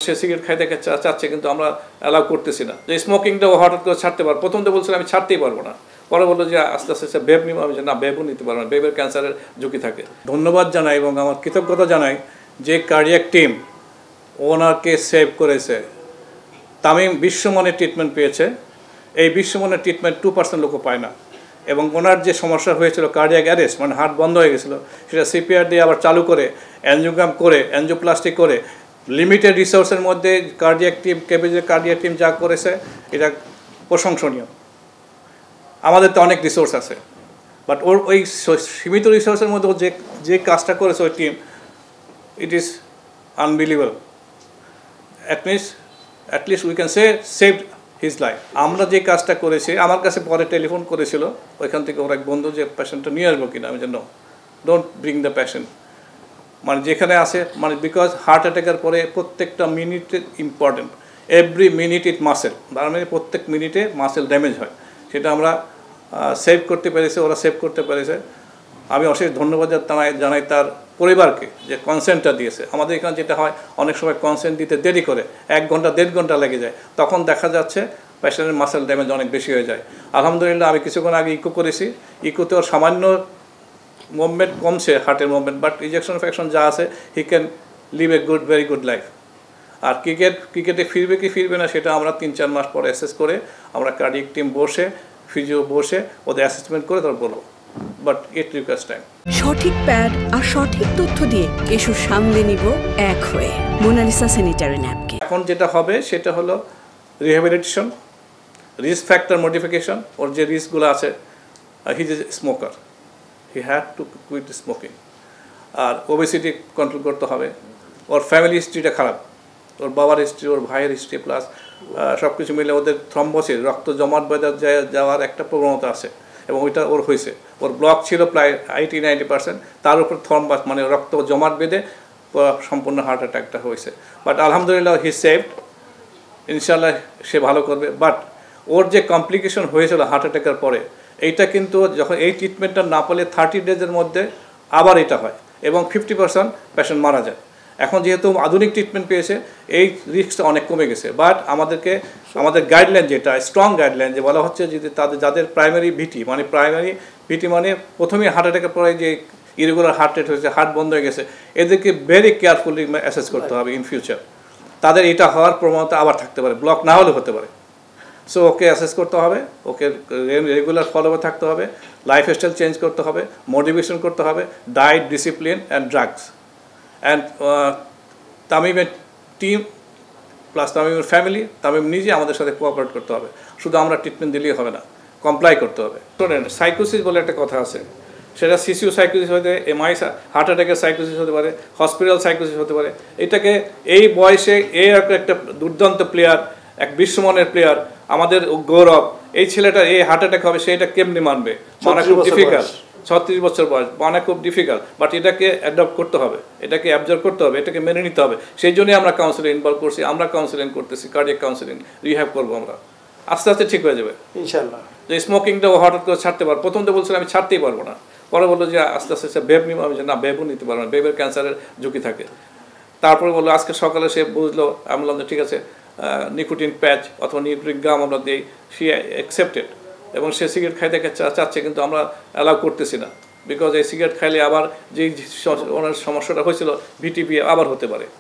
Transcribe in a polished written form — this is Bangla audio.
সে সিগারেট খাইতে চাচ্ছে কিন্তু আমরা অ্যালাউ করতেছি না। যে স্মোকিংটাও হঠাৎ করে ছাড়তে পারবো, প্রথম তো বলছিলাম আমি ছাড়তেই পারবো না, পরে বললো যে আস্তে আস্তে বেব নিব। আমি যে না, বেবও নিতে পারবো না, বেবের ক্যান্সারের ঝুঁকি থাকে। ধন্যবাদ জানাই এবং আমার কৃতজ্ঞতা জানাই যে কার্ডিয়াক টিম ওনাকে সেভ করেছে। তামিম বিশ্বমানের ট্রিটমেন্ট পেয়েছে। এই বিশ্বমানের ট্রিটমেন্ট 2% লোকও পায় না। এবং ওনার যে সমস্যা হয়েছিল কার্ডিয়াক অ্যারেস্ট, মানে হার্ট বন্ধ হয়ে গেছিলো, সেটা সিপিআর দিয়ে আবার চালু করে অ্যানজিওগ্রাম করে অ্যানজিওপ্লাস্টি করে লিমিটেড রিসোর্সের মধ্যে কার্ডিয়াক টিম, কেবিজের কার্ডিয়াক টিম যা করেছে এটা প্রশংসনীয়। আমাদের তো অনেক রিসোর্স আছে, বাট ওর ওই সীমিত রিসোর্সের মধ্যে যে কাজটা করেছে ওই team, it is unbelievable. At least we can say saved his life. আমরা যে কাজটা করেছি, আমার কাছে পরে টেলিফোন করেছিল ওইখান থেকে ওর এক বন্ধু, যে পেশেন্টটা নিয়ে আসবো কিনা। আমি জানো ডোন্ট ব্রিং দ্য পেশেন্ট, মানে যেখানে আসে, মানে বিকজ হার্ট অ্যাটাকের পরে প্রত্যেকটা মিনিটে ইম্পর্টেন্ট, এভরি মিনিট ইট মাসেল, তার মানে প্রত্যেক মিনিটে মাসেল ড্যামেজ হয়। সেটা আমরা সেভ করতে পেরেছে, ওরা সেভ করতে পেরেছে। আমি অশেষ ধন্যবাদ জানাই তার পরিবারকে যে কনসেন্টটা দিয়েছে। আমাদের এখানে যেটা হয়, অনেক সময় কনসেন্ট দিতে দেরি করে, 1 ঘন্টা 1.5 ঘন্টা লেগে যায়, তখন দেখা যাচ্ছে পেশেন্টের মাসেল ড্যামেজ অনেক বেশি হয়ে যায়। আলহামদুলিল্লাহ আমি কিছুক্ষণ আগে ইকো করেছি, ইকোতে ওর সামান্য মুভমেন্ট কমছে, হার্টের মুভমেন্ট, বাট ইনজেকশন ফ্যাকশন যা আছে, he can live a very good life. আর ক্রিকেটে ফিরবে কি ফিরবে না সেটা আমরা 3-4 মাস পরে অ্যাসেস করে, আমরা কার্ডিয়াক টিম বসে, ফিজিও বসে ওদের অ্যাসেসমেন্ট করে তারপর বলবো, বাট ইট রিকোয়ার্স টাইম। সঠিক প্যাড আর সঠিক তথ্য দিয়ে এসব সামলে নিব এক হয়ে মোনালিসা স্যানিটারি ন্যাপকিন। এখন যেটা হবে সেটা হলো রিহ্যাবিলিটেশন, রিস্ক ফ্যাক্টর মডিফিকেশন। ওর যে রিস্কগুলো আছে, he is a smoker, he had to quit smoking. আর ওবেসিটি কন্ট্রোল করতে হবে। ওর ফ্যামিলি হিস্ট্রিটা খারাপ, ওর বাবার হিস্ট্রি, ওর ভাইয়ের হিস্ট্রি, প্লাস সব কিছু মিলে ওদের থ্রম্বোসিস, রক্ত জমাট বেঁধে যাওয়ার একটা প্রবণতা আছে, এবং ওইটা ওর হয়েছে। ওর ব্লক ছিল প্রায় 80-90%, তার উপর থ্রম্বাস মানে রক্ত জমাট বেঁধে সম্পূর্ণ হার্ট অ্যাটাকটা হয়েছে। বাট আলহামদুলিল্লাহ হি সেভড, ইনশাল্লাহ সে ভালো করবে। বাট ওর যে কমপ্লিকেশন হয়েছিল হার্ট অ্যাটাকের পরে, এইটা কিন্তু যখন এই ট্রিটমেন্টটা না পেলে 30 ডেজের মধ্যে আবার এটা হয়, এবং 50% পেশেন্ট মারা যায়। এখন যেহেতু আধুনিক ট্রিটমেন্ট পেয়েছে, এই রিস্কটা অনেক কমে গেছে। বাট আমাদের গাইডলাইন, যেটা স্ট্রং গাইডলাইন, যে বলা হচ্ছে যদি যাদের প্রাইমারি ভিটি মানে প্রথমেই হার্ট অ্যাটাকের পরে যে ইরেগুলার হার্ট রেট হয়েছে, হার্ট বন্ধ হয়ে গেছে, এদেরকে ভেরি কেয়ারফুলি অ্যাসেস করতে হবে ইন ফিউচার। তাদের এটা হওয়ার প্রবণতা আবার থাকতে পারে, ব্লক না হলেও হতে পারে। সো ওকে অ্যাসেস করতে হবে, ওকে রেগুলার ফলোআপে থাকতে হবে, লাইফস্টাইল চেঞ্জ করতে হবে, মোটিভেশন করতে হবে, diet, discipline and drugs. And তামিমের টিম প্লাস তামিমের ফ্যামিলি, তামিম নিজে আমাদের সাথে কোঅপারেট করতে হবে। শুধু আমরা ট্রিটমেন্ট দিলেই হবে না, কমপ্লাই করতে হবে। শোনেন, সাইকোসিস বলে একটা কথা আছে, সেটা সিসিউ সাইকোসিস হতে, এমআই হার্ট অ্যাটাকের সাইকোসিস হতে পারে, হসপিটাল সাইকোসিস হতে পারে। এটাকে এই বয়সে একটা দুর্দান্ত প্লেয়ার, এক বিশ্বমানের প্লেয়ার, আমাদের গৌরব, এই ছেলেটা এই হার্ট অ্যাটাক হবে, সেটা কেমনি মানবে? মানা খুব ডিফিকাল্ট। 36 বছর বয়স, মানা খুব ডিফিকাল্ট। বাট এটাকে অ্যাডপ্ট করতে হবে, এটাকে অ্যাবজর্ব করতে হবে, এটাকে মেনে নিতে হবে। সেই জন্যই আমরা কাউন্সিলিং ইনভলভ করছি, আমরা কাউন্সিলিং করতেছি, কার্ডিয়াক কাউন্সিলিং, রিহ্যাব করবো আমরা। আস্তে আস্তে ঠিক হয়ে যাবে ইনশাআল্লাহ। যে স্মোকিংটাও হঠাৎ করে ছাড়তে পারবো, প্রথম তো বলছিলাম আমি ছাড়তেই পারবো না, পরে বললো যে আস্তে আস্তে বেব নিব। আমি যে না, বেবও নিতে পারবো না, বেবের ক্যান্সারের ঝুঁকি থাকে। তারপরে বললো আজকে সকালে সে বুঝলো, আমি বললাম যে ঠিক আছে, নিকোটিন প্যাচ অথবা নিকোটিন গাম আমরা দিই। সে অ্যাকসেপ্টেড, এবং সে সিগারেট খাইতে চাচ্ছে কিন্তু আমরা অ্যালাউ করতেছি না, বিকজ এই সিগারেট খাইলে আবার যেই ওনার সমস্যাটা হয়েছিল ভিটিপি আবার হতে পারে।